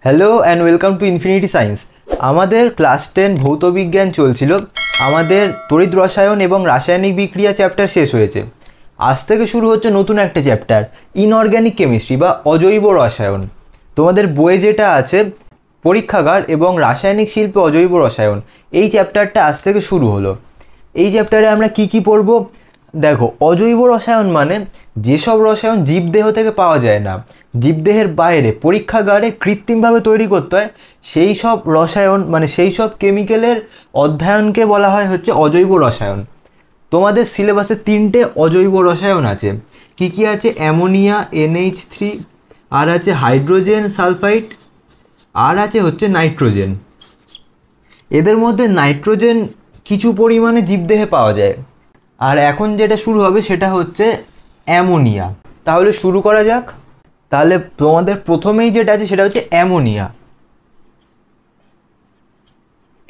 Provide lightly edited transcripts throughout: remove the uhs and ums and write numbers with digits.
Hello and welcome to infinity science. আমাদের class 10 ভৌতবিজ্ঞান চলছিল। আমাদের তড়িৎ রসায়ন এবং রাসায়নিক বিক্রিয়া চ্যাপ্টার শেষ হয়েছে। আজ থেকে শুরু হচ্ছে নতুন একটা চ্যাপ্টার, ইনঅর্গ্যানিক কেমিস্ট্রি বা অজৈব রসায়ন। তোমাদের বইয়ে যেটা আছে পরীক্ষাগার এবং রাসায়নিক শিল্পে অজৈব রসায়ন, এই চ্যাপ্টারটা আজ থেকে শুরু হলো। এই চ্যাপ্টারে আমরা কি পড়ব? দেখো, অজৈব রসায়ন মানে যেসব রসায়ন জীবদেহ থেকে পাওয়া যায় না, জীবদেহের বাইরে পরীক্ষাগারে কৃত্রিমভাবে তৈরি করতে হয়, সেই সব রসায়ন মানে সেই সব কেমিক্যালের অধ্যয়নকে বলা হয় হচ্ছে অজৈব রসায়ন। তোমাদের সিলেবাসে 3টে অজৈব রসায়ন আছে। কি আছে? অ্যামোনিয়া NH3, আর আছে হাইড্রোজেন সালফাইড, আর আছে হচ্ছে নাইট্রোজেন। এদের মধ্যে নাইট্রোজেন কিছু পরিমাণে জীবদেহে পাওয়া যায়। আর এখন যেটা শুরু হবে সেটা হচ্ছে অ্যামোনিয়া। তাহলে শুরু করা যাক। তাহলে তোমাদের প্রথমেই যেটা আছে সেটা হচ্ছে অ্যামোনিয়া।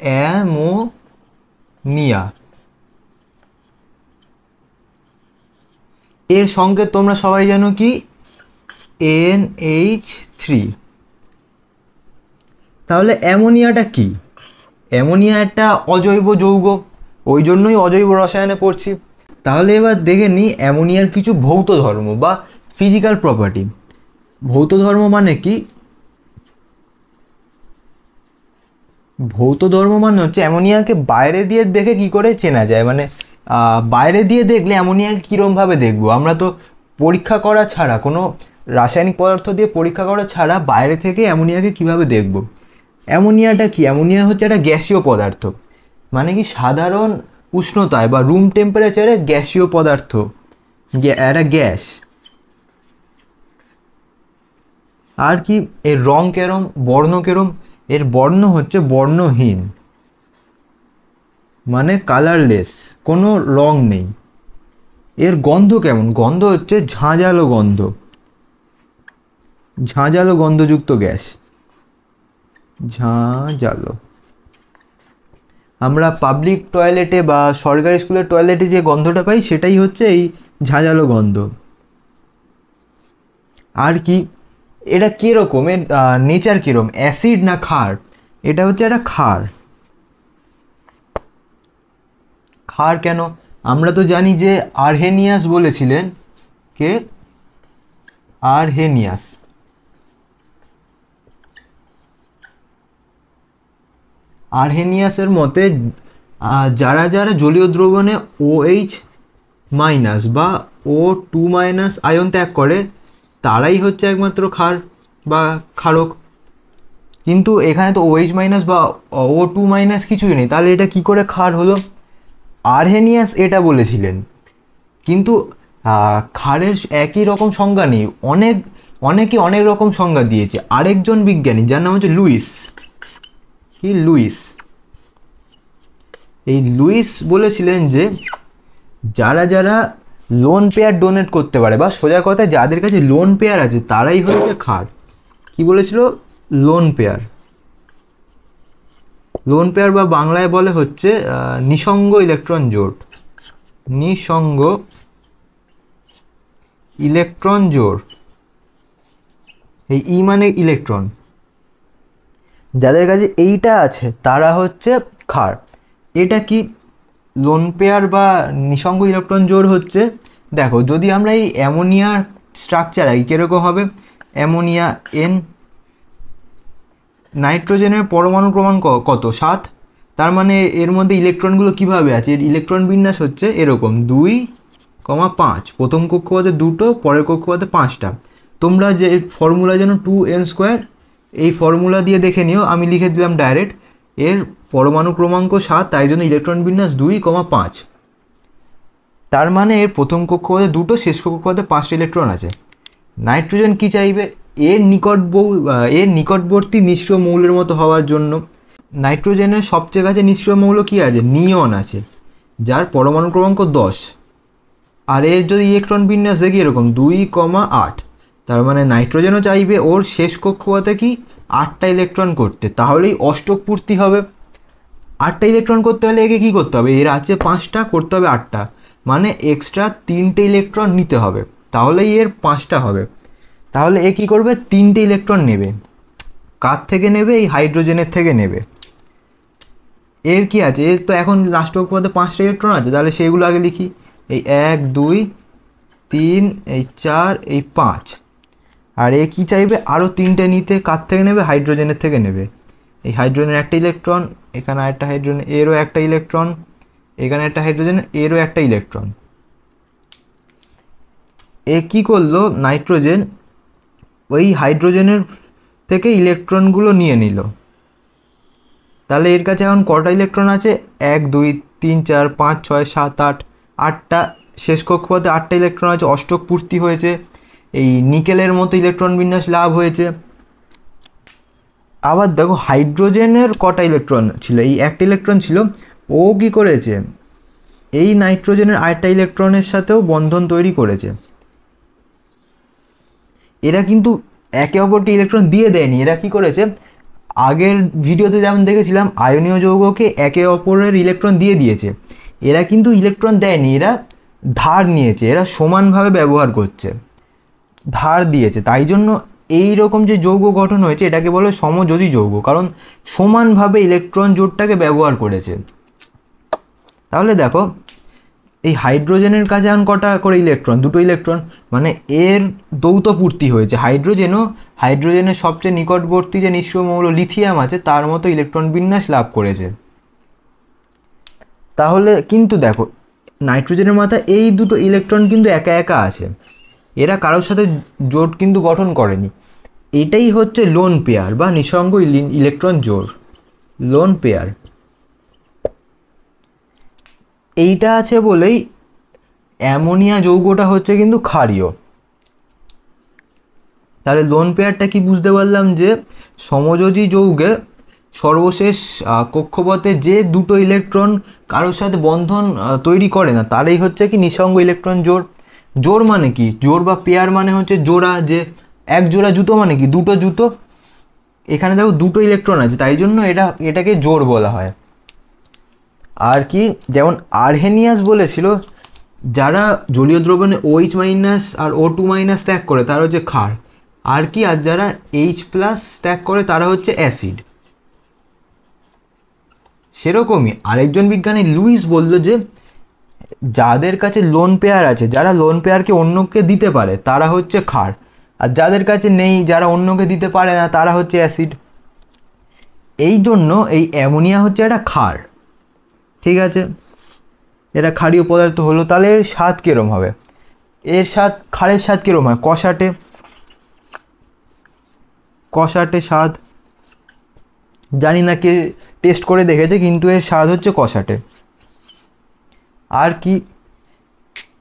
অ্যামোনিয়া এর সঙ্গে তোমরা সবাই জানো কি? NH3। তাহলে অ্যামোনিয়াটা কি? অ্যামোনিয়া একটা অজৈব যৌগ, ওই জন্যই অজৈব রসায়নে পড়ছি। তাহলে এবার দেখে নিই অ্যামোনিয়ার কিছু ভৌত ধর্ম বা ফিজিক্যাল প্রপার্টি। ভৌত ধর্ম মানে কি? ভৌত ধর্ম মানে হচ্ছে অ্যামোনিয়াকে বাইরে দিয়ে দেখে কি করে চেনা যায়, মানে বাইরে দিয়ে দেখলে অ্যামোনিয়াকে কীরমভাবে দেখবো? আমরা তো পরীক্ষা করা ছাড়া, কোনো রাসায়নিক পদার্থ দিয়ে পরীক্ষা করা ছাড়া বাইরে থেকে অ্যামোনিয়াকে কিভাবে দেখব? অ্যামোনিয়াটা কি? অ্যামোনিয়া হচ্ছে একটা গ্যাসীয় পদার্থ, মানে কি সাধারণ উষ্ণতায় বা রুম টেম্পারেচারে গ্যাসীয় পদার্থ, একটা গ্যাস। আর কি এর রং কেরম, বর্ণ কেরম? এর বর্ণ হচ্ছে বর্ণহীন, মানে কালারলেস, কোনো রং নেই। এর গন্ধ কেমন? গন্ধ হচ্ছে ঝাঁঝালো গন্ধ, ঝাঁঝালো গন্ধযুক্ত গ্যাস, ঝাঁঝালো। আমরা পাবলিক টয়লেটে বা সরকারি স্কুলের টয়লেটে যে গন্ধটা পাই সেটাই হচ্ছে এই ঝাঁঝালো গন্ধ। আর কি এটা কীরকম? এর নেচার কীরকম? অ্যাসিড না ক্ষার? এটা হচ্ছে একটা ক্ষার। ক্ষার কেন? আমরা তো জানি যে আর্হেনিয়াস বলেছিলেন, কে? আর্হেনিয়াস। আর্হেনিয়াসের মতে যারা যারা জলীয় দ্রবণে OH মাইনাস বা O2 মাইনাস আয়ন ত্যাগ করে তারাই হচ্ছে একমাত্র ক্ষার বা ক্ষারক। কিন্তু এখানে তো OH মাইনাস বা O2 মাইনাস কিছুই নেই, তাহলে এটা কি করে ক্ষার হলো? আর্হেনিয়াস এটা বলেছিলেন, কিন্তু ক্ষারের একই রকম সংজ্ঞা নেই, অনেকে অনেক রকম সংজ্ঞা দিয়েছে। আরেকজন বিজ্ঞানী যার নাম হচ্ছে লুইস, কি লুইস, এই লুইস বলেছিলেন যে যারা যারা লোন পেয়ার ডোনেট করতে পারে, বা সোজা কথায় যাদের কাছে লোন পেয়ার আছে তারাই হচ্ছে ক্ষার। কি বলেছিল? Lone pair. লোন পেয়ার বা বাংলায় বলে হচ্ছে নিঃসঙ্গ ইলেকট্রন জোড়। নিঃসঙ্গ ইলেকট্রন জোড়, এই ই মানে ইলেকট্রন, যাদের কাছে এইটা আছে তারা হচ্ছে ক্ষার। এটা কি? লোন পেয়ার বা নিঃসঙ্গ ইলেকট্রন জোড় হচ্ছে, দেখো যদি আমরা এই অ্যামোনিয়ার স্ট্রাকচার আই কীরকম হবে? অ্যামোনিয়া N, নাইট্রোজেনের পরমাণু ক্রমাঙ্ক কত? 7। তার মানে এর মধ্যে ইলেকট্রনগুলো কিভাবে আছে? এর ইলেকট্রন বিন্যাস হচ্ছে এরকম 2,5, প্রথম কক্ষপথে 2টো, পরের কক্ষপথে 5টা। তোমরা যে ফর্মুলা যেন 2n², এই ফর্মুলা দিয়ে দেখে নিও, আমি লিখে দিলাম ডাইরেক্ট। এর পরমাণু ক্রমাঙ্ক 7, তাই জন্য ইলেকট্রন বিন্যাস 2,5। তার মানে এর প্রথম কক্ষপথে 2টো, শেষ কক্ষপথে 5টা ইলেকট্রন আছে। নাইট্রোজেন কি চাইবে? এর নিকটবর্তী নিষ্ক্রিয় মৌলের মতো হওয়ার জন্য। নাইট্রোজেনের সবচেয়ে কাছে নিষ্ক্রিয় মৌল কি আছে? নিয়ন আছে, যার পরমাণু ক্রমাঙ্ক 10। আর এর যদি ইলেকট্রন বিন্যাস দেখি এরকম 2,8, তার মানে নাইট্রোজেনও চাইবে ওর শেষ কক্ষপথে কি 8টা ইলেকট্রন করতে, তাহলেই অষ্টক পূর্তি হবে। 8টা ইলেকট্রন করতে হলে একে কী করতে হবে? এর আছে 5টা, করতে হবে 8টা, মানে এক্সট্রা 3টে ইলেকট্রন নিতে হবে, তাহলেই এর 5টা হবে। তাহলে এ কী করবে? 3টে ইলেকট্রন নেবে, কার থেকে নেবে? এই হাইড্রোজেনের থেকে নেবে। এর কি আছে? এর তো এখন লাস্ট কক্ষপথে 5টা ইলেকট্রন আছে, তাহলে সেইগুলো আগে লিখি। এই 1 2 3, এই 4, এই 5। আর এ কী চাইবে? আরও 3টে নিতে। কার থেকে নেবে? হাইড্রোজেনের থেকে নেবে। এই হাইড্রোজেনের একটা ইলেকট্রন, এখানে একটা হাইড্রোজেন, এরও একটা ইলেকট্রন, এখানে একটা হাইড্রোজেন, এরও একটা ইলেকট্রন। এ কী করলো? নাইট্রোজেন ওই হাইড্রোজেনের থেকে ইলেকট্রনগুলো নিয়ে নিল। তাহলে এর কাছে এখন কটা ইলেকট্রন আছে? 1 2 3 4 5 6 7 8, 8টা। শেষ কক্ষপথে 8টা ইলেকট্রন আছে, অষ্টক পূর্তি হয়েছে। এই নিকেলের মতো ইলেকট্রন বিন্যাস লাভ হয়েছে। আবার দেখো হাইড্রোজেনের কটা ইলেকট্রন ছিল? এই একটা ইলেকট্রন ছিল। ও কি করেছে? এই নাইট্রোজেনের আরেকটা ইলেকট্রনের সাথেও বন্ধন তৈরি করেছে। এরা কিন্তু একে অপরকে ইলেকট্রন দিয়ে দেয়নি। এরা কি করেছে? আগের ভিডিওতে যেমন দেখেছিলাম আয়নীয় যৌগকে একে অপরের ইলেকট্রন দিয়ে দিয়েছে, এরা কিন্তু ইলেকট্রন দেয়নি, এরা ধার নিয়েছে। এরা সমানভাবে ব্যবহার করছে, ধার দিয়েছে। তাই জন্য এই রকম যে যৌগ গঠন হয়েছে এটাকে বলে সমযোজী যৌগ, কারণ সমানভাবে ইলেকট্রন জোটটাকে ব্যবহার করেছে। তাহলে দেখো এই হাইড্রোজেনের কাছে এখন কটা করে ইলেকট্রন? 2টো ইলেকট্রন, মানে এর দ্বৈত পূর্তি হয়েছে। হাইড্রোজেনের সবচেয়ে নিকটবর্তী যে নিষ্ক্রিয় মৌল লিথিয়াম আছে তার মতো ইলেকট্রন বিন্যাস লাভ করেছে। তাহলে কিন্তু দেখো নাইট্রোজেনের মাথায় এই 2টো ইলেকট্রন কিন্তু একা একা আছে, এরা কারোর সাথে জোট কিন্তু গঠন করেনি। এটাই হচ্ছে লোন পেয়ার বা নিঃসঙ্গ ইলেকট্রন জোড়, লোন পেয়ার। এইটা আছে বলেই অ্যামোনিয়া যৌগটা হচ্ছে কিন্তু ক্ষারীয়। তাহলে লোন পেয়ারটা কি বুঝতে পারলাম? যে সমযোজী যৌগে সর্বশেষ কক্ষপথে যে 2টো ইলেকট্রন কারোর সাথে বন্ধন তৈরি করে না তারই হচ্ছে কি নিঃসঙ্গ ইলেকট্রন জোড়। জোড় মানে কি? জোড় বা পেয়ার মানে হচ্ছে জোড়া, যে এক জোড়া জুতো মানে কি? 2টো জুতো। এখানে দেখো 2টো ইলেকট্রন আছে, তাই জন্য এটাকে জোড় বলা হয়। আর কি, যেমন আরহেনিয়াস বলেছিল যারা জলীয় দ্রবণে OH- আর O2- ত্যাগ করে তারা হচ্ছে ক্ষার। আর কি, আর যারা H+ ত্যাগ করে তারা হচ্ছে অ্যাসিড। সেরকমই আরেকজন বিজ্ঞানী লুইস বলল যে যাদের কাছে লোন পেয়ার আছে, যারা লোন পেয়ারকে অন্যকে দিতে পারে তারা হচ্ছে ক্ষার, আর যাদের কাছে নেই, যারা অন্যকে দিতে পারে না, তারা হচ্ছে অ্যাসিড। এই জন্য এই অ্যামোনিয়া হচ্ছে একটা ক্ষার। ঠিক আছে, এটা ক্ষারীয় পদার্থ হলো। তাহলে এর স্বাদ কীরকম হবে? এর স্বাদ, ক্ষারের স্বাদ কীরকম হয়? কষাটে, কষাটে স্বাদ। জানি না কে টেস্ট করে দেখেছে, কিন্তু এর স্বাদ হচ্ছে কষাটে। আর কি,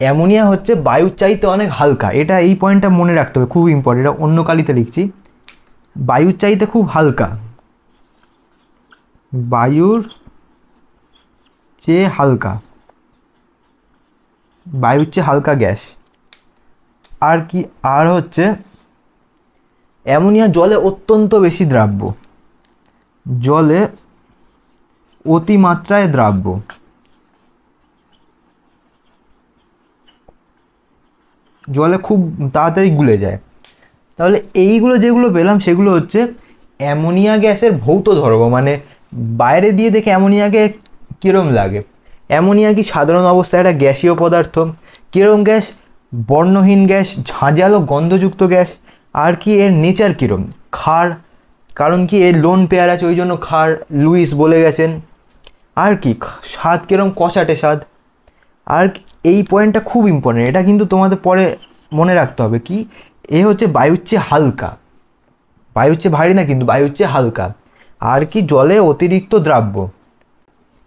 অ্যামোনিয়া হচ্ছে বায়ুর চাইতে অনেক হালকা। এটা এই পয়েন্টটা মনে রাখতে হবে, খুব ইম্পর্টেন্ট। এটা অন্য কালিতে লিখছি, বায়ুর চাইতে খুব হালকা, বায়ুর চেয়ে হালকা, বায়ুর চেয়ে হালকা গ্যাস। আর কি, আর হচ্ছে অ্যামোনিয়া জলে অত্যন্ত বেশি দ্রাব্য, জলে অতিমাত্রায় দ্রাব্য। জলে খুব তাড়াতাড়ি গুলে যায়। তাহলে এইগুলো যেগুলো পেলাম সেগুলো হচ্ছে অ্যামোনিয়া গ্যাসের ভৌত ধর্ম, মানে বাইরে দিয়ে দেখে অ্যামোনিয়াকে কীরকম লাগে। অ্যামোনিয়া কি সাধারণ অবস্থায় একটা গ্যাসীয় পদার্থ? কীরকম গ্যাস? বর্ণহীন গ্যাস, ঝাঁঝালো গন্ধযুক্ত গ্যাস। আর কি, এর নেচার কীরকম? ক্ষার, কারণ কি এর লোন পেয়ার আছে ওই জন্য ক্ষার, লুইস বলে গেছেন। আর কি, স্বাদ কীরকম? কষাটে স্বাদ। আর এই পয়েন্টটা খুব ইম্পর্টেন্ট, এটা কিন্তু তোমাদের পরে মনে রাখতে হবে। কি, এ হচ্ছে বায়ুর চেয়ে হালকা, বায়ুর চেয়ে ভারী না, কিন্তু বায়ুর চেয়ে হালকা। আর কি, জলে অতিরিক্ত দ্রাব্য।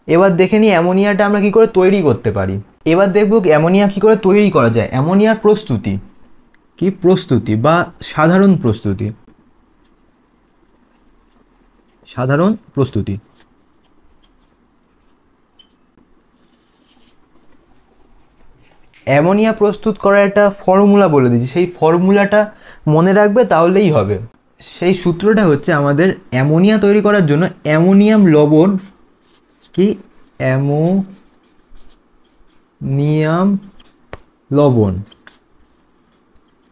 এবার দেখে নিই অ্যামোনিয়াটা আমরা কী করে তৈরি করতে পারি। এবার দেখব অ্যামোনিয়া কী করে তৈরি করা যায়। অ্যামোনিয়ার প্রস্তুতি কি? প্রস্তুতি বা সাধারণ প্রস্তুতি, সাধারণ প্রস্তুতি। অ্যামোনিয়া প্রস্তুত করার একটা ফর্মুলা বলে দিচ্ছি, সেই ফর্মুলাটা মনে রাখবে তাহলেই হবে। সেই সূত্রটা হচ্ছে আমাদের অ্যামোনিয়া তৈরি করার জন্য অ্যামোনিয়াম লবণ কি, অ্যামোনিয়াম লবণ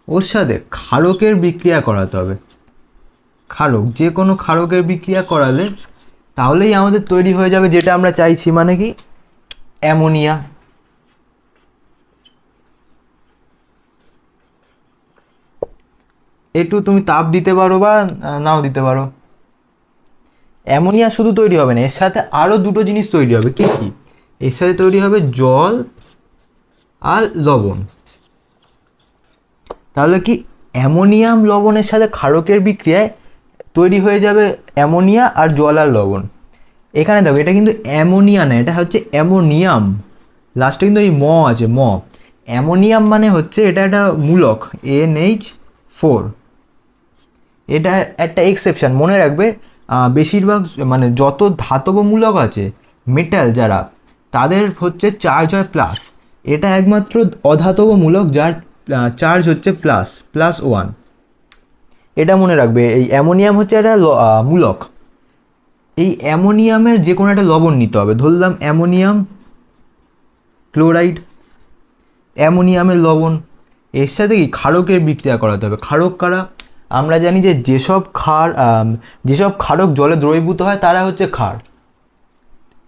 ওর সাথে ক্ষারকের বিক্রিয়া করাতে হবে। ক্ষারক, যে কোনো ক্ষারকের বিক্রিয়া করালে তাহলেই আমাদের তৈরি হয়ে যাবে যেটা আমরা চাইছি, মানে কি অ্যামোনিয়া। একটু তুমি তাপ দিতে পারো বা নাও দিতে পারো। অ্যামোনিয়া শুধু তৈরি হবে না, এর সাথে আরও দুটো জিনিস তৈরি হবে। কি কি? এর সাথে তৈরি হবে জল আর লবণ। তাহলে কি অ্যামোনিয়াম লবণের সাথে ক্ষারকের বিক্রিয়ায় তৈরি হয়ে যাবে অ্যামোনিয়া আর জল আর লবণ। এখানে দেখো এটা কিন্তু অ্যামোনিয়া না, এটা হচ্ছে অ্যামোনিয়াম। লাস্টে কিন্তু এই ম আছে, ম। অ্যামোনিয়াম মানে হচ্ছে এটা একটা মূলক NH4। এটা একটা এক্সেপশন, মনে রাখবে। বেশিরভাগ মানে যত ধাতব মূলক আছে, মেটাল যারা, তাদের হচ্ছে চার্জ হয় প্লাস। এটা একমাত্র অধাতব মূলক যার চার্জ হচ্ছে +1। এটা মনে রাখবে। এই অ্যামোনিয়াম হচ্ছে একটা মূলক। এই অ্যামোনিয়ামের যে কোনো একটা লবণ নিতে হবে। ধরলাম অ্যামোনিয়াম ক্লোরাইড, অ্যামোনিয়ামের লবণ। এর সাথে কি ক্ষারকের বিক্রিয়া করাতে হবে। ক্ষারক কারা? আমরা জানি যে যেসব ক্ষারক জলে দ্রবীভূত হয় তারা হচ্ছে ক্ষার।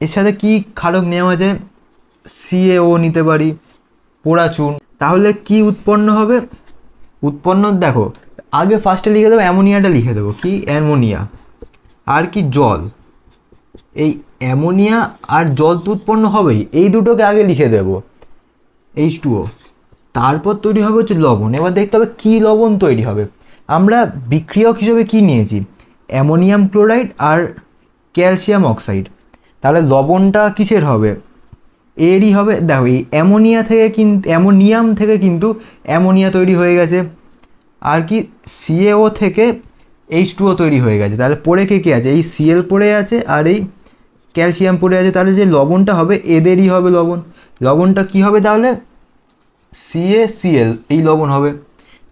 এর সাথে কি ক্ষারক নেওয়া যায়? CaO নিতে পারি, পোড়া চুন। তাহলে কি উৎপন্ন হবে? দেখো, আগে ফার্স্টে লিখে দেবো অ্যামোনিয়াটা, লিখে দেবো কি অ্যামোনিয়া, আর কি জল। এই অ্যামোনিয়া আর জল তো উৎপন্ন হবেই, এই দুটোকে আগে লিখে দেবো H2O। তারপর তৈরি হবে হচ্ছে লবণ। এবার দেখতে হবে কী লবণ তৈরি হবে। আমরা বিক্রিয়ক হিসেবে কি নিয়েছি? অ্যামোনিয়াম ক্লোরাইড আর ক্যালসিয়াম অক্সাইড। তাহলে লবণটা কিসের হবে? এরই হবে। দেখো এই অ্যামোনিয়াম থেকে কিন্তু অ্যামোনিয়া তৈরি হয়ে গেছে, আর কি CaO থেকে H2O তৈরি হয়ে গেছে। তাহলে পড়ে কে আছে? এই Cl পড়ে আছে আর এই ক্যালসিয়াম পড়ে আছে। তাহলে যে লবণটা হবে এদেরই হবে লবণ। লবণটা কি হবে তাহলে? CaCl, এই লবণ হবে।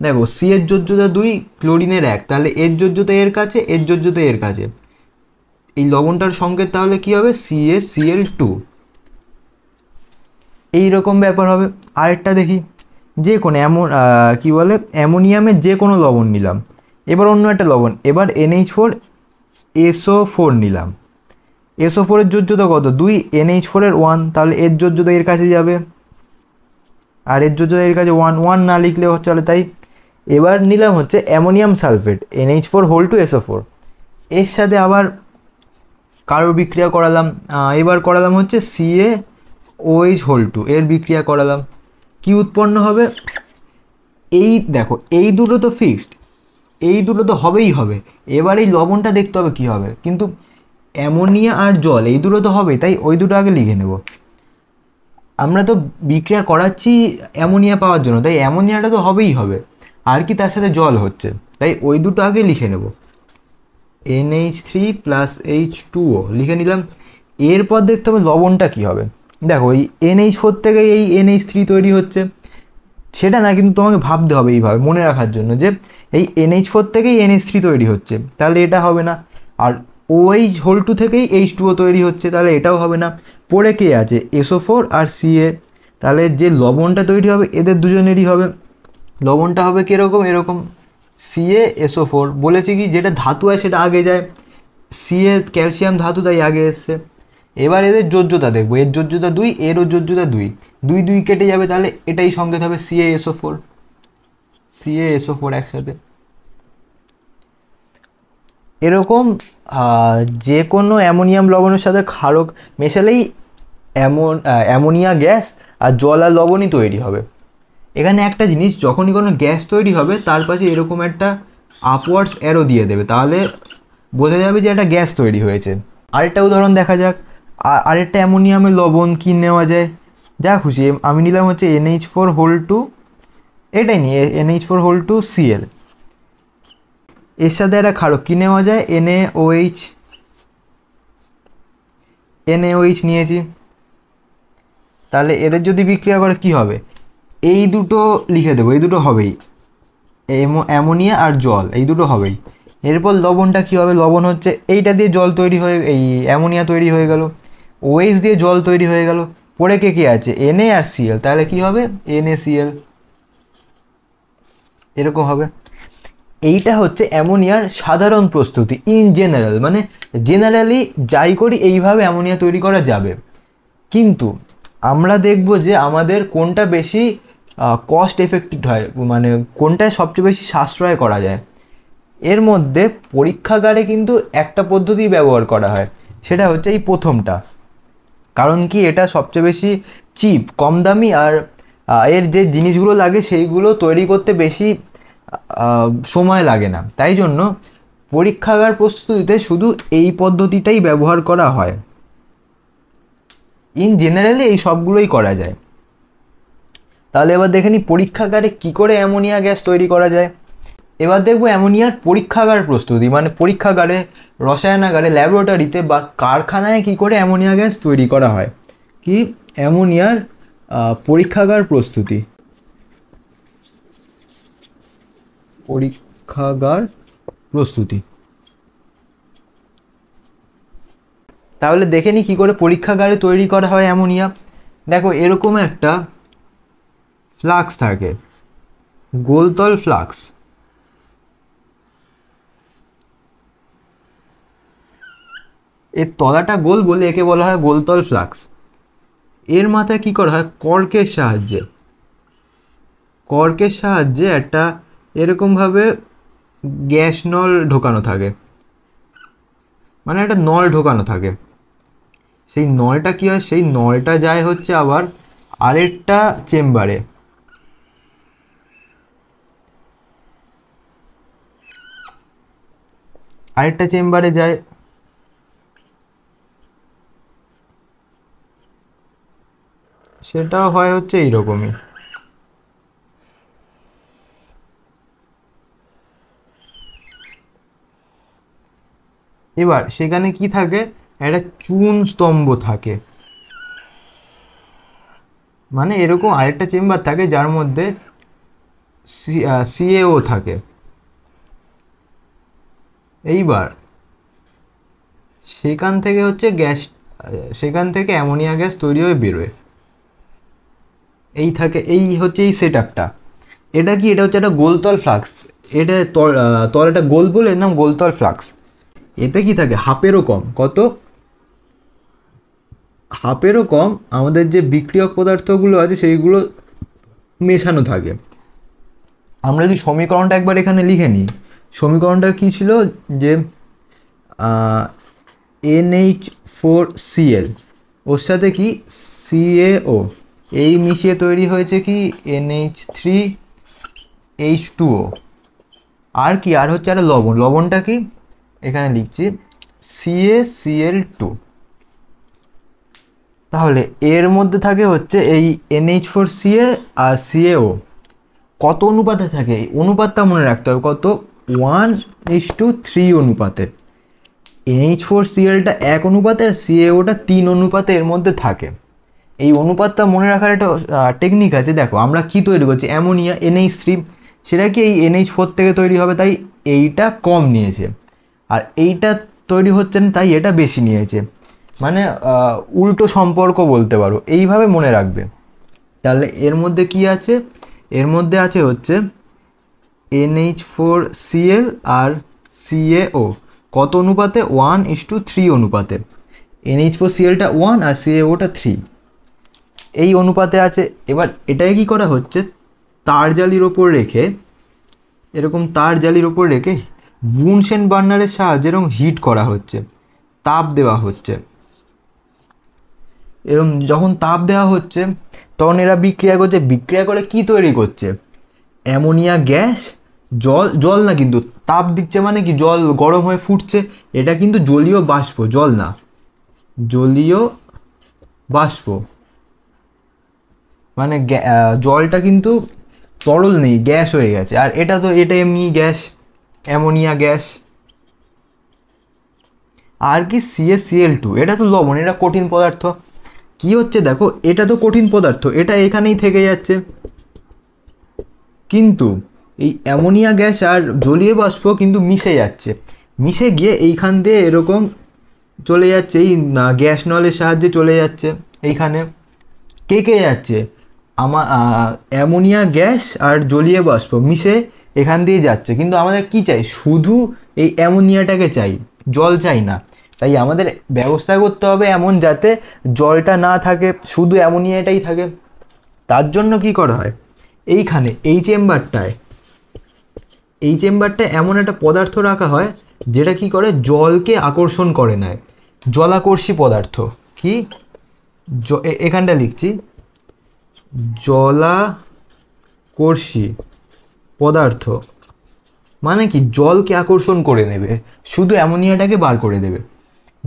দেখো C এর যোজ্যতা 2, ক্লোরিনের 1, তাহলে এর যোজ্যতা এর কাছে, এর যোজ্যতা এর কাছে। এই লবণটার সংকেত তাহলে কি হবে? CaCl2। এইরকম ব্যাপার হবে। আরেকটা দেখি, যে কোনো কি বলে অ্যামোনিয়ামের যে কোনো লবণ নিলাম। এবার অন্য একটা লবণ, এবার NH4SO4 নিলাম। SO4 এর যোজ্যতা কত? 2, NH4 এর 1, তাহলে এর যোজ্যতা এর কাছে যাবে, আর এর যোজ্যতা এর কাছে 1 না লিখলেও চলে। তাই এবার নিলাম হচ্ছে অ্যামোনিয়াম সালফেট NH4 2SO4। এর সাথে আবার কারো বিক্রিয়া করালাম। এবার করালাম হচ্ছে CaOH2, এর বিক্রিয়া করালাম। কি উৎপন্ন হবে? এই দেখো এই দুটো তো ফিক্সড, এই দুটো তো হবেই হবে। এবার এই লবণটা দেখতে হবে কি হবে। কিন্তু অ্যামোনিয়া আর জল এই দুটো তো হবে, তাই ওই দুটো আগে লিখে নেব। আমরা তো বিক্রিয়া করাচ্ছি অ্যামোনিয়া পাওয়ার জন্য, তাই অ্যামোনিয়াটা তো হবেই হবে। আর কি তার সাথে জল হচ্ছে, তাই ওই দুটো আগে লিখে নেব। NH3+H2O লিখে নিলাম। এরপর দেখতে হবে লবণটা কি হবে। দেখো এই NH4 থেকে এই NH3 তৈরি হচ্ছে, সেটা না, কিন্তু তোমাকে ভাবতে হবে এইভাবে মনে রাখার জন্য যে এই NH4 থেকেই NH3 তৈরি হচ্ছে, তাহলে এটা হবে না। আর OH2 থেকেই H2O তৈরি হচ্ছে, তাহলে এটাও হবে না। পরে কে আছে? SO4 আর Ca। তাহলে যে লবণটা তৈরি হবে এদের দুজনেরই হবে। লবণটা হবে কীরকম? এরকম CaSO4। বলেছি কি যেটা ধাতু হয় সেটা আগে যায়, Ca ক্যালসিয়াম ধাতু, তাই আগে এসছে। এবার এদের যোজ্যতা দেখবো, এর যোজ্যতা 2, এরও যোজ্যতা 2, 2 2 কেটে যাবে, তাহলে এটাই সংকেত হবে CaSO4 একসাথে। এরকম যে কোনো অ্যামোনিয়াম লবণের সাথে ক্ষারক মেশালেই অ্যামোনিয়া গ্যাস আর জল আর লবণই তৈরি হবে। এখানে একটা জিনিস, যখনই কোনো গ্যাস তৈরি হবে তার পাশে এরকম একটা আপওয়ার্ডস অ্যারো দিয়ে দেবে, তাহলে বোঝা যাবে যে একটা গ্যাস তৈরি হয়েছে। আরেকটা উদাহরণ দেখা যাক। আরেকটা অ্যামোনিয়ামের লবণ কি নেওয়া যায়? যা খুশি, আমি নিলাম হচ্ছে NH4 এটাই নিয়ে NH4 Cl। এর সাথে একটা ক্ষারক কী নেওয়া যায়? NaOH নিয়েছি। তাহলে এদের যদি বিক্রিয়া করে কি হবে? এই দুটো লিখে দেবো, এই দুটো হবেই, অ্যামোনিয়া আর জল এই দুটো হবেই। এরপর লবণটা কী হবে? লবণ হচ্ছে এইটা দিয়ে জল তৈরি হয়ে, এই অ্যামোনিয়া তৈরি হয়ে গেল, OH দিয়ে জল তৈরি হয়ে গেল। পরে কে আছে? Na আর Cl, তাহলে কি হবে? NaCl। এরকম হবে। এইটা হচ্ছে অ্যামোনিয়ার সাধারণ প্রস্তুতি ইন জেনারেল, মানে জেনারেলি যাই করি এইভাবে অ্যামোনিয়া তৈরি করা যাবে। কিন্তু আমরা দেখব যে আমাদের কোনটা বেশি কস্ট এফেক্টিভ হয়, মানে কোনটায় সবচেয়ে বেশি সাশ্রয় করা যায়। এর মধ্যে পরীক্ষাগারে কিন্তু একটা পদ্ধতি ব্যবহার করা হয়, সেটা হচ্ছে এই প্রথমটা। কারণ কি, এটা সবচেয়ে বেশি চিপ, কম দামি, আর এর যে জিনিসগুলো লাগে সেইগুলো তৈরি করতে বেশি সময় লাগে না। তাই জন্য পরীক্ষাগার প্রস্তুতিতে শুধু এই পদ্ধতিটাই ব্যবহার করা হয়। ইন জেনারেলি এই সবগুলোই করা যায়। তাহলে এবার দেখে নিই পরীক্ষাগারে কী করে অ্যামোনিয়া গ্যাস তৈরি করা যায়। এবার দেখবো অ্যামোনিয়ার পরীক্ষাগার প্রস্তুতি, মানে পরীক্ষাগারে, রসায়নাগারে, ল্যাবরেটরিতে বা কারখানায় কী করে অ্যামোনিয়া গ্যাস তৈরি করা হয়। কি অ্যামোনিয়ার পরীক্ষাগার প্রস্তুতি, পরীক্ষাগার প্রস্তুতি। তাহলে দেখে নিই কী করে পরীক্ষাগারে তৈরি করা হয় অ্যামোনিয়া। দেখো এরকম একটা ফ্লাক্স থাকে, গোলতল ফ্লাক্স। এর তলাটা গোল বলে একে বলা হয় গোলতল ফ্লাক্স। এর মাথায় কী করা হয়, কর্কের সাহায্যে একটা এরকমভাবে গ্যাস নল ঢোকানো থাকে, মানে একটা নল ঢোকানো থাকে। সেই নলটা কী হয়, সেই নলটা যায় হচ্ছে আবার আরেকটা চেম্বারে। যায়, সেটাও হয় হচ্ছে এইরকমই। এবার সেখানে কি থাকে, একটা চুন স্তম্ভ থাকে, মানে এরকম আরেকটা চেম্বার থাকে যার মধ্যে সিএও থাকে। এইবার সেখান থেকে হচ্ছে গ্যাস, সেখান থেকে অ্যামোনিয়া গ্যাস তৈরি হয়ে বেরোয়। এই হচ্ছে এই সেট আপটা। এটা কি, এটা হচ্ছে একটা গোলতল ফ্লাক্স। এটা তলাটা গোল বলে এর নাম গোলতল ফ্লাক্স। এতে কি থাকে, হাফেরও কম আমাদের যে বিক্রিয়ক পদার্থগুলো আছে সেইগুলো মেশানো থাকে। আমরা যদি সমীকরণটা একবার এখানে লিখে নিই, সমীকরণটা কী ছিল, যে NH4Cl ওর সাথে কি CaO, এই মিশিয়ে তৈরি হয়েছে কি NH3H2O। আর কি, আর হচ্ছে একটা লবণটা কি এখানে লিখছি CaCl2। তাহলে এর মধ্যে থাকে হচ্ছে এই NH4Cl আর CaO। কত অনুপাতে থাকে, এই অনুপাতটা মনে রাখতে হবে, কত, 1:3 অনুপাতে। NH4Clটা 1 অনুপাতে আর CaOটা 3 অনুপাতে এর মধ্যে থাকে। এই অনুপাতটা মনে রাখার একটা টেকনিক আছে। দেখো আমরা কি তৈরি করছি, অ্যামোনিয়া NH3, সেটা কি এই NH4 থেকে তৈরি হবে, তাই এইটা কম নিয়েছে, আর এইটা তৈরি হচ্ছে না তাই এটা বেশি নিয়েছে, মানে উল্টো সম্পর্ক বলতে পারো। এইভাবে মনে রাখবে। তাহলে এর মধ্যে কি আছে, এর মধ্যে আছে হচ্ছে NH4Cl আর CaO কত অনুপাতে, 1:3 অনুপাতে। NH4Clটা 1 আর CaOটা 3, এই অনুপাতে আছে। এবার এটাকে কি করা হচ্ছে, তার জালির ওপর রেখে, এরকম তার জালির ওপর রেখে বুনসেন বার্নারের সাহায্যে এরকম হিট করা হচ্ছে, তাপ দেওয়া হচ্ছে। এরকম যখন তাপ দেওয়া হচ্ছে তখন এরা বিক্রিয়া করছে, বিক্রিয়া করে কি তৈরি করছে, অ্যামোনিয়া গ্যাস, জল না, কিন্তু তাপ দিচ্ছে মানে কি, জল গরম হয়ে ফুটছে। এটা কিন্তু জলীয় বাষ্প, জল না, জলীয় বাষ্প, মানে জলটা কিন্তু তরল নেই, গ্যাস হয়ে গেছে। আর এটা এমনি গ্যাস, অ্যামোনিয়া গ্যাস। আর কি CaCl2, এটা তো লবণ, এটা কঠিন পদার্থ। কি হচ্ছে দেখো, এটা তো কঠিন পদার্থ, এটা এখানেই থেকে যাচ্ছে, কিন্তু এই অ্যামোনিয়া গ্যাস আর জলীয় বাষ্প কিন্তু মিশে যাচ্ছে, মিশে গিয়ে এইখান দিয়ে এরকম চলে যাচ্ছে, এই গ্যাস নলের সাহায্যে চলে যাচ্ছে এইখানে। কে যাচ্ছে, অ্যামোনিয়া গ্যাস আর জলীয় বাষ্প মিশে এখান দিয়ে যাচ্ছে, কিন্তু আমাদের কি চাই, শুধু এই অ্যামোনিয়াটাকে চাই, জল চাই না। তাই আমাদের ব্যবস্থা করতে হবে এমন যাতে জলটা না থাকে, শুধু অ্যামোনিয়াটাই থাকে। তার জন্য কি করা হয়, এইখানে এই চেম্বারটায় এমন একটা পদার্থ রাখা হয় যেটা কি করে, জলকে আকর্ষণ করে নেয়, জলাকর্ষী পদার্থ। কি এখানটা লিখছি, জলাকর্ষী পদার্থ মানে কি, জলকে আকর্ষণ করে নেবে, শুধু অ্যামোনিয়াটাকে বার করে দেবে।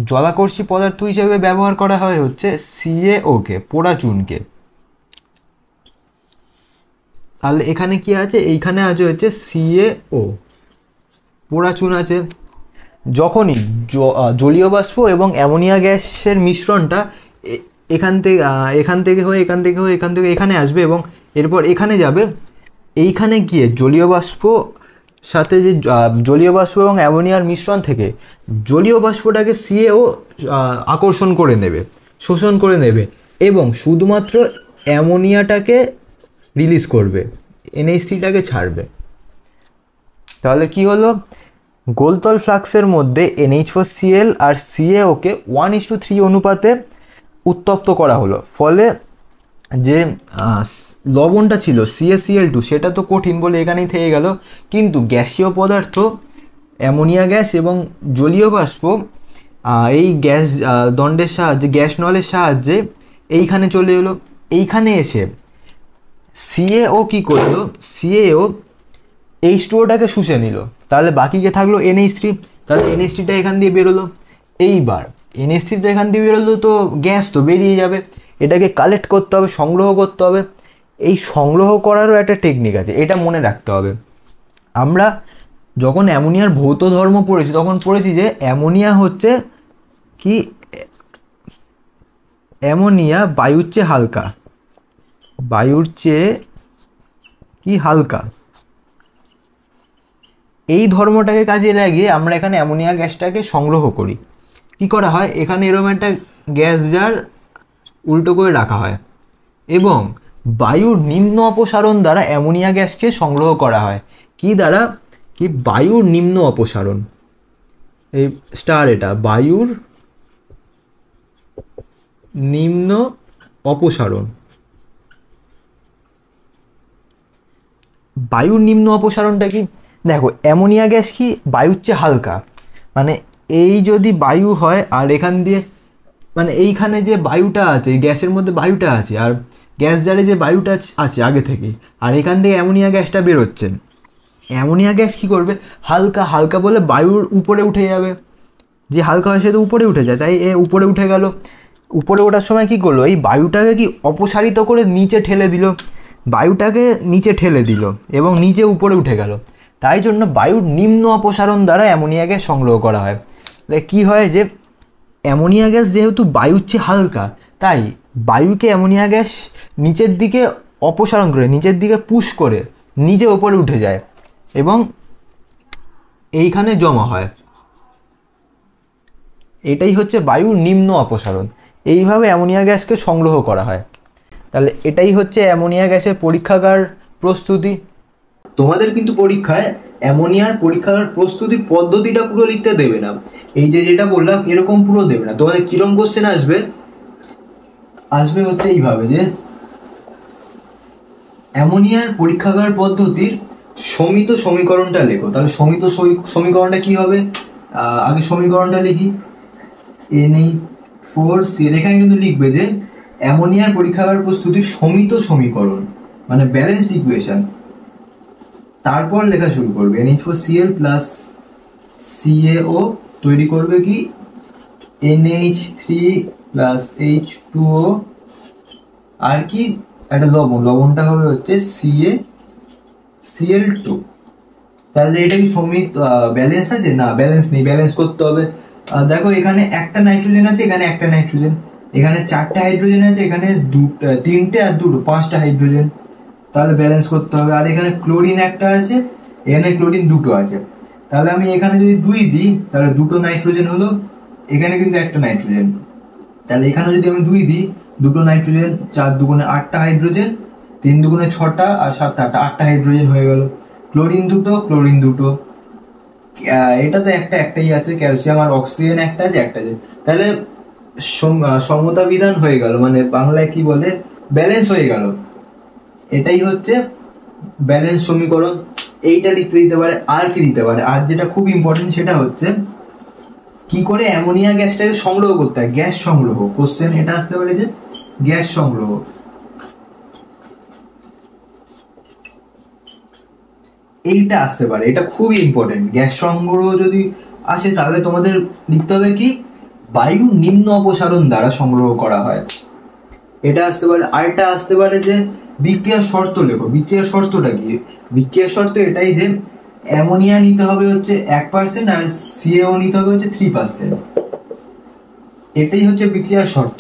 জলাকর্ষী পদার্থ হিসেবে ব্যবহার করা হয় হচ্ছে CaO-কে, পোড়া চুনকে। তাহলে এখানে কি আছে, এইখানে আছে হচ্ছে CaO, পোড়া চুন আছে। যখনই জলীয় বাষ্প এবং অ্যামোনিয়া গ্যাসের মিশ্রণটা এখান থেকে হয়ে এখানে আসবে এবং এরপর এখানে যাবে, এইখানে গিয়ে জলীয় বাষ্প সাথে যে জলীয় বাষ্প এবং অ্যামোনিয়ার মিশ্রণ থেকে জলীয় বাষ্পটাকে CaO আকর্ষণ করে নেবে, শোষণ করে নেবে এবং শুধুমাত্র অ্যামোনিয়াটাকে রিলিজ করবে, NH3টাকে ছাড়বে। তাহলে কি হলো, গোলতল ফ্লাক্সের মধ্যে NH4Cl আর CaO-কে 1:3 অনুপাতে উত্তপ্ত করা হলো। ফলে যে লবণটা ছিল CaCl2 সেটা তো কঠিন বলে এখানেই থেকে গেল, কিন্তু গ্যাসীয় পদার্থ অ্যামোনিয়া গ্যাস এবং জলীয় বাষ্প এই গ্যাস দণ্ডের সাহায্যে, গ্যাস নলের সাহায্যে এইখানে চলে এলো। এইখানে এসে CaO কি করলো, CaO H2O-টাকে শুষে নিল, তাহলে বাকিকে থাকলো NH3। তাহলে NH3টা এখান দিয়ে বেরোলো। এইবার NH3 তো এখান দিয়ে বেরোলো, তো গ্যাস তো বেরিয়ে যাবে, এটাকে কালেক্ট করতে হবে, সংগ্রহ করতে হবে। এই সংগ্রহ করারও একটা টেকনিক আছে, এটা মনে রাখতে হবে। আমরা যখন অ্যামোনিয়ার ভৌত ধর্ম পড়েছি তখন পড়েছি যে অ্যামোনিয়া হচ্ছে কি, অ্যামোনিয়া বায়ুর চেয়ে হালকা, বায়ুর চেয়ে কি হালকা। এই ধর্মটাকে কাজে লাগিয়ে আমরা এখানে অ্যামোনিয়া গ্যাসটাকে সংগ্রহ করি। কি করা হয়, এখানে এরকম একটা গ্যাস জার উল্টো করে রাখা হয় এবং বায়ুর নিম্ন অপসারণ দ্বারা অ্যামোনিয়া গ্যাসকে সংগ্রহ করা হয়। কি দ্বারা, কি বায়ুর নিম্ন অপসারণ, এই স্টার, এটা বায়ুর নিম্ন অপসারণ। বায়ুর নিম্ন অপসারণটা কি, দেখো অ্যামোনিয়া গ্যাস কি বায়ুর চেয়ে হালকা, মানে এই যদি বায়ু হয় আর এখান দিয়ে, মানে এইখানে যে বায়ুটা আছে, গ্যাসের মধ্যে বায়ুটা আছে আর গ্যাস জারে যে বায়ুটা আছে আগে থেকে, আর এখান থেকে অ্যামোনিয়া গ্যাসটা বেরোচ্ছে। অ্যামোনিয়া গ্যাস কি করবে, হালকা হালকা বলে বায়ুর উপরে উঠে যাবে, যে হালকা হয় সে তো উপরে উঠে যায়, তাই এ উপরে উঠে গেল। উপরে ওঠার সময় কি করলো, এই বায়ুটাকে কি অপসারিত করে নিচে ঠেলে দিল, বায়ুটাকে নিচে ঠেলে দিল এবং নিচে উপরে উঠে গেল। তাই জন্য বায়ুর নিম্ন অপসারণ দ্বারা অ্যামোনিয়া গ্যাস সংগ্রহ করা হয়। তাই কী হয় যে অ্যামোনিয়া গ্যাস যেহেতু বায়ুর চেয়ে হালকা, তাই বায়ুকে অ্যামোনিয়া গ্যাস নিচের দিকে অপসারণ করে, নিচের দিকে পুশ করে নিচে ওপরে উঠে যায় এবং এইখানে জমা হয়। এটাই হচ্ছে বায়ুর নিম্ন অপসারণ। এইভাবে অ্যামোনিয়া গ্যাসকে সংগ্রহ করা হয়। তাহলে এটাই হচ্ছে অ্যামোনিয়া গ্যাসের পরীক্ষাগার প্রস্তুতি। তোমাদের কিন্তু পরীক্ষায় অ্যামোনিয়ার পরীক্ষাগার প্রস্তুতির পদ্ধতিটা পুরো লিখতে দেবে না, এই যে যেটা বললাম এরকম পুরো দেবে না। তোমাদের কিরম কোশ্চেন আসবে, আসবে হচ্ছে এইভাবে যে অ্যামোনিয়ার পরীক্ষাগার পদ্ধতির সমিত সমীকরণটা লেখো। তাহলে সমিত সমীকরণটা কি হবে, আগে সমীকরণটা লিখি, NH4Cl। এখানে কিন্তু লিখবে যে অ্যামোনিয়ার পরীক্ষাগার প্রস্তুতির সমিত সমীকরণ, মানে ব্যালেন্সড ইকুয়েশন। তারপর লেখা শুরু করবে NH4Cl প্লাস CaO তৈরি করবে কি NH3 প্লাস H2O, আর কি একটা লবণ, লবণটা হবে হচ্ছে CaCl2। তাহলে এটা কি সমিত ব্যালেন্স আছে, না ব্যালেন্স নেই, ব্যালেন্স করতে হবে। দেখো এখানে একটা নাইট্রোজেন আছে, এখানে একটা নাইট্রোজেন, এখানে চারটে হাইড্রোজেন আছে, এখানে তিনটে আর দুটো, পাঁচটা হাইড্রোজেন, তাহলে ব্যালেন্স করতে হবে। আর এখানে ক্লোরিন একটা আছে, এখানে ক্লোরিন দুটো আছে, তাহলে আমি এখানে যদি 2 দিই তাহলে দুটো নাইট্রোজেন হলো, এখানে কিন্তু একটা নাইট্রোজেন, তাহলে এখানে যদি আমি 2 দিই, দুটো নাইট্রোজেন, 4 দুগুণে 8টা হাইড্রোজেন, 3 দুগুণে 6টা আর 7 8টা, 8টা হাইড্রোজেন হয়ে গেল। ক্লোরিন দুটো, ক্লোরিন দুটো, এটাতে একটাই আছে, ক্যালসিয়াম আর অক্সিজেন একটা আছে। তাহলে সমতা বিধান হয়ে গেল, মানে বাংলায় কি বলে, ব্যালেন্স হয়ে গেল। এটাই হচ্ছে ব্যালেন্স সমীকরণ। এইটা লিখতে দিতে পারে। আর কি দিতে পারে, আর যেটা খুব ইম্পর্টেন্ট সেটা হচ্ছে কি করে অ্যামোনিয়া গ্যাসটাকে সংগ্রহ করতে হয়, গ্যাস সংগ্রহ। কোশ্চেন এটা আসতে পারে যে গ্যাস সংগ্রহ, এইটা আসতে পারে। এটা খুবই ইম্পর্টেন্ট। গ্যাস সংগ্রহ যদি আসে তাহলে তোমাদের লিখতে হবে কি, বায়ু নিম্ন অপসারণ দ্বারা সংগ্রহ করা হয়, এটা আসতে পারে। আরেকটা আসতে পারে যে বিক্রিয়ার শর্ত লেখো। বিক্রিয়ার শর্তটা কি? বিক্রিয়ার শর্ত এটাই যে অ্যামোনিয়া নিতে হবে হচ্ছে 1% আর সিএও নিতে হবে হচ্ছে 3%। এটাই হচ্ছে বিক্রিয়ার শর্ত।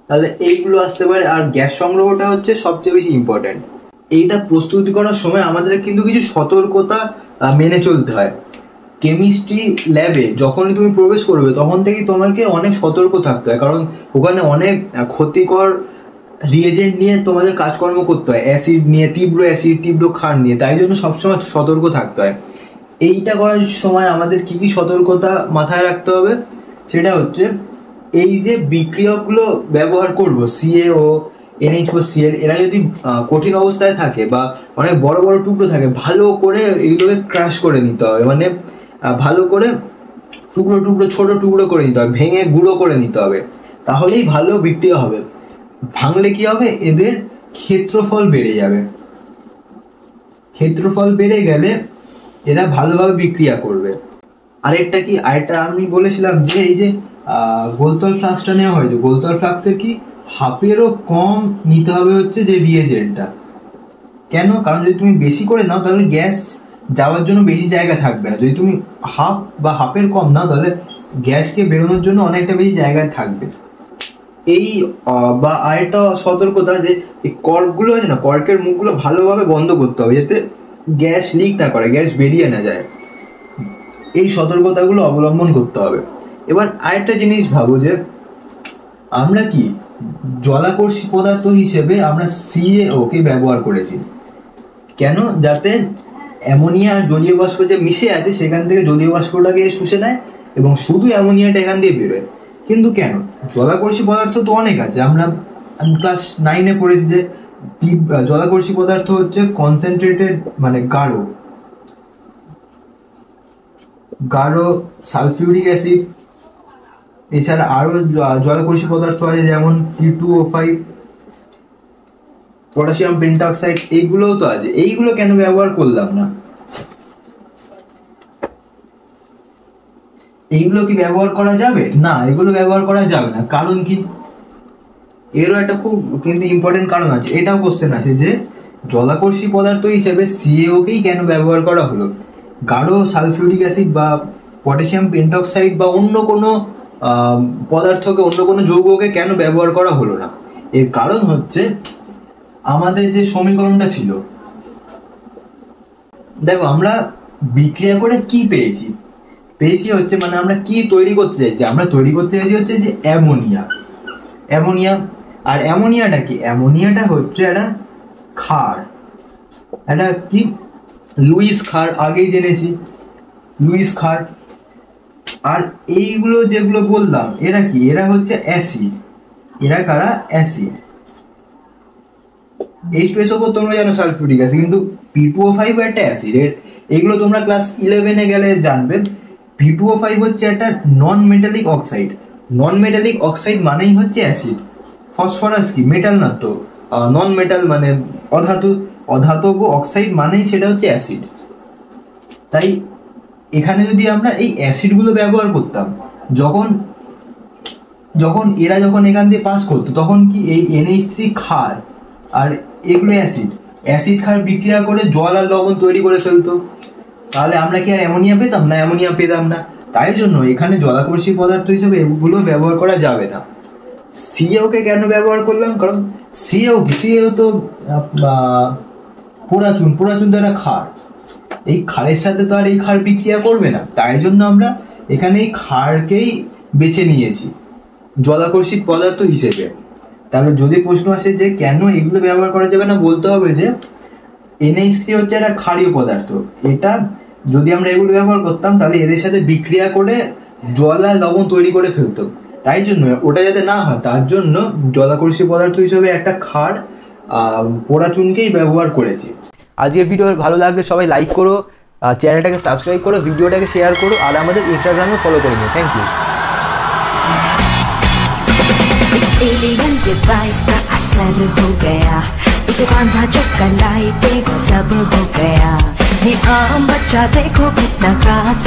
তাহলে এইগুলো আসতে পারে। আর গ্যাস সংগ্রহটা হচ্ছে সবচেয়ে বেশি ইম্পর্টেন্ট। এইটা প্রস্তুতি করার সময় আমাদের কিন্তু কিছু সতর্কতা মেনে চলতে হয়। কেমিস্ট্রি ল্যাবে যখনই তুমি প্রবেশ করবে তখন থেকেই তোমাকে অনেক সতর্ক থাকতে হয়, কারণ ওখানে অনেক ক্ষতিকর রিয়েজেন্ট নিয়ে তোমাদের কাজকর্ম করতে হয়, অ্যাসিড নিয়ে, তীব্র অ্যাসিড, তীব্র ক্ষার নিয়ে। তাই জন্য সবসময় সতর্ক থাকতে হয়। এইটা করার সময় আমাদের কি কি সতর্কতা মাথায় রাখতে হবে সেটা হচ্ছে, এই যে বিক্রিয়কগুলো ব্যবহার করব, সিএও, NH4Cl, এরা যদি কঠিন অবস্থায় থাকে বা অনেক বড় বড় টুকরো থাকে, ভালো করে এইগুলোকে ক্রাশ করে নিতে হবে, মানে ভালো করে টুকরো টুকরো ছোট টুকরো করে নিতে হবে, ভেঙে গুঁড়ো করে নিতে হবে, তাহলেই ভালো বিক্রিয়া হবে। ভাঙলে কি হবে, এদের ক্ষেত্রফল বেড়ে যাবে। ক্ষেত্রফল বেড়ে গেলে এরা ভালোভাবে বিক্রিয়া করবে। আরেকটা কি, আরেকটা আমি বলেছিলাম যে এই যে গোলতল ফ্লাক্সটা নেওয়া হয়েছে, গোলতল ফ্লাক্সের কি হাফেরও কম নিতে হবে হচ্ছে যে রিয়েজেন্টটা। কেন? কারণ যদি তুমি বেশি করে নাও তাহলে গ্যাস যাওয়ার জন্য বেশি জায়গা থাকবে না। যদি তুমি হাফ বা হাফের কম নাও তাহলে গ্যাসকে বেরোনোর জন্য অনেকটা বেশি জায়গা থাকবে। এই বা আরেকটা সতর্কতা যে এই কর্কগুলো আছে না, কর্কের মুখগুলো ভালোভাবে বন্ধ করতে হবে যাতে গ্যাস লিক না করে, গ্যাস বেরিয়ে না যায়। এই সতর্কতাগুলো অবলম্বন করতে হবে। এবার আরেকটা জিনিস ভাবো যে আমরা কি জলাকর্ষী পদার্থ হিসেবে আমরা সিএও কে ব্যবহার করেছি। কেন? যাতে অ্যামোনিয়া আর জলীয় বাষ্প যে মিশে আছে সেখান থেকে জলীয় বাষ্পটাকে শুষে নেয় এবং শুধু অ্যামোনিয়াটা এখান দিয়ে বেরোয়। কিন্তু কেন? জলাকর্ষী পদার্থ তো অনেক আছে। আমরা ক্লাস 9-এ পড়েছি যে জলাকর্ষী পদার্থ হচ্ছে কনসেন্ট্রেটেড, মানে গাঢ় সালফিউরিক অ্যাসিড। এছাড়া আরো জলাকর্ষী পদার্থ আছে যেমন P2O5, পটাশিয়াম পেন্টঅক্সাইড, এইগুলোও তো আছে। এইগুলো কেন ব্যবহার করলাম না? এইগুলো কি ব্যবহার করা যাবে না? এগুলো ব্যবহার করা যাবে না। কারণ কি? এরও একটা খুব কিন্তু ইম্পর্টেন্ট কারণ আছে। এটাও কোশ্চেন আছে যে জলাকর্ষী পদার্থ হিসেবে সিএও কেই কেন ব্যবহার করা হলো, গাঢ় সালফিউরিক অ্যাসিড বা পটাশিয়াম পেন্টঅক্সাইড বা অন্য কোনো পদার্থকে, অন্য কোনো যৌগকে কেন ব্যবহার করা হলো না? এর কারণ হচ্ছে আমাদের যে সমীকরণটা ছিল, দেখো আমরা বিক্রিয়া করে কি পেয়েছি হচ্ছে, মানে আমরা কি তৈরি করতে চাইছি, আমরা তৈরি করতে চাইছি হচ্ছে যে অ্যামোনিয়া। আর অ্যামোনিয়াটা কি? অ্যামোনিয়াটা হচ্ছে একটা ক্ষার, একটা কি লুইস ক্ষার, আগেই জেনেছি লুইস ক্ষার। আর এইগুলো যেগুলো বললাম এরা কি? এরা হচ্ছে অ্যাসিড। এরা কারা? অ্যাসিড। H2SO4 তোমরা জানো সালফিউরিক অ্যাসিড, কিন্তু P2O5 একটা অ্যাসিড। এগুলো তোমরা ক্লাস 11-এ গেলে জানবে। P2O5 হচ্ছে একটা নন মেটালিক অক্সাইড। নন মেটালিক অক্সাইড মানেই হচ্ছে অ্যাসিড। ফসফরাস কি? মেটাল না তো, নন মেটাল মানে অধাতব অক্সাইড মানেই সেটা হচ্ছে অ্যাসিড। তাই এখানে যদি আমরা এই অ্যাসিডগুলো ব্যবহার করতাম, যখন এরা এখান দিয়ে পাস করতো তখন কি এই NH3 ক্ষার আর এগুলো অ্যাসিড ক্ষার বিক্রিয়া করে জল আর লবণ তৈরি করে ফেলতো। তাহলে আমরা কি আর অ্যামোনিয়া পেতাম না? অ্যামোনিয়া পেতাম না। তাই জন্য এখানে জলাকর্ষী পদার্থ হিসেবে এগুলো ব্যবহার করা যাবে না। সিএও কে কেন ব্যবহার করলাম? কারণ সিএও তো পোড়াচুন তো একটা ক্ষার। এই ক্ষারের সাথে তো আর এই ক্ষার বিক্রিয়া করবে না। তাই জন্য আমরা এখানে এই ক্ষারকেই বেছে নিয়েছি জলাকর্ষী পদার্থ হিসেবে। তাহলে যদি প্রশ্ন আসে যে কেন এগুলো ব্যবহার করা যাবে না, বলতে হবে যে NH3 হচ্ছে একটা ক্ষারীয় পদার্থ। এটা যদি আমরা এগুলো ব্যবহার করতাম তাহলে এদের সাথে বিক্রিয়া করে জল আর লবণ তৈরি করে ফেলতো। তাই জন্য ওটা যাতে না হয় তার জন্য জলাকর্ষী পদার্থ হিসেবে একটা ক্ষার পোড়া চুনকেই ব্যবহার করেছি। আজকের ভিডিও ভালো লাগলে সবাই লাইক করো, চ্যানেলটাকে সাবস্ক্রাইব করো, ভিডিওটাকে শেয়ার করো, আর আমাদের ইনস্টাগ্রামে ফলো করে নিও। Thank you. एलियन डिवाइस का असर हो गया, उसे बांधा चक्कर लाई देखो सब हो गया। आम बच्चा देखो कितना खास।